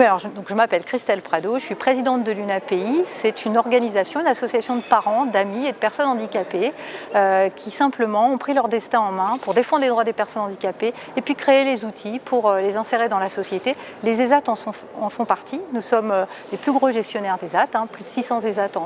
Donc je m'appelle Christelle Prado, je suis présidente de l'UNAPI. C'est une organisation, une association de parents, d'amis et de personnes handicapées qui simplement ont pris leur destin en main pour défendre les droits des personnes handicapées et puis créer les outils pour les insérer dans la société. Les ESAT en font partie. Nous sommes les plus gros gestionnaires d'ESAT, plus de 600 ESAT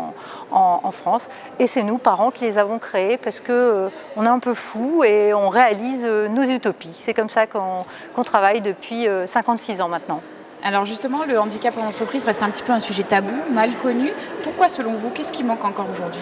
en France. Et c'est nous, parents, qui les avons créés parce qu'on est un peu fous et on réalise nos utopies. C'est comme ça qu'on travaille depuis 56 ans maintenant. Alors justement, le handicap en entreprise reste un petit peu un sujet tabou, mal connu. Pourquoi selon vous, qu'est-ce qui manque encore aujourd'hui ?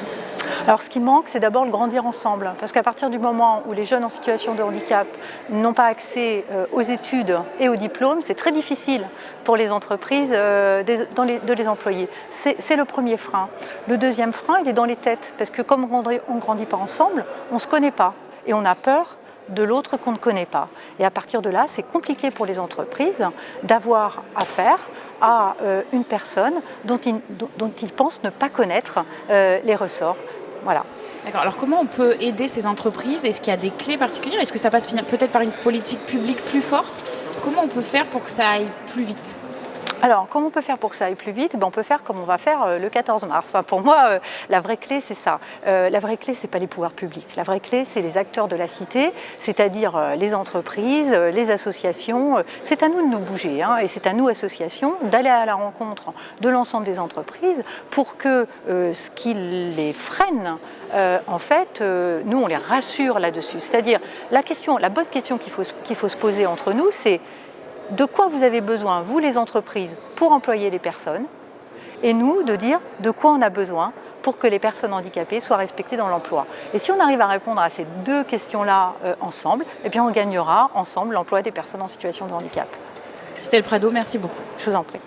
Alors ce qui manque, c'est d'abord le grandir ensemble. Parce qu'à partir du moment où les jeunes en situation de handicap n'ont pas accès aux études et aux diplômes, c'est très difficile pour les entreprises de les employer. C'est le premier frein. Le deuxième frein, il est dans les têtes. Parce que comme on ne grandit pas ensemble, on ne se connaît pas. Et on a peur de l'autre qu'on ne connaît pas. Et à partir de là, c'est compliqué pour les entreprises d'avoir affaire à une personne dont ils pensent ne pas connaître les ressorts. Voilà. D'accord. Alors comment on peut aider ces entreprises ? Est-ce qu'il y a des clés particulières ? Est-ce que ça passe peut-être par une politique publique plus forte ? Comment on peut faire pour que ça aille plus vite ? Alors, comment on peut faire pour que ça aille plus vite ? On peut faire comme on va faire le 14 mars. Enfin, pour moi, la vraie clé, c'est ça. La vraie clé, ce n'est pas les pouvoirs publics. La vraie clé, c'est les acteurs de la cité, c'est-à-dire les entreprises, les associations. C'est à nous de nous bouger, et c'est à nous, associations, d'aller à la rencontre de l'ensemble des entreprises pour que ce qui les freine, en fait, nous, on les rassure là-dessus. C'est-à-dire, la bonne question qu'il faut se poser entre nous, c'est de quoi vous avez besoin, vous les entreprises, pour employer les personnes, et nous de dire de quoi on a besoin pour que les personnes handicapées soient respectées dans l'emploi. Et si on arrive à répondre à ces deux questions-là ensemble, eh bien on gagnera ensemble l'emploi des personnes en situation de handicap. Christelle Prado, merci beaucoup. Je vous en prie.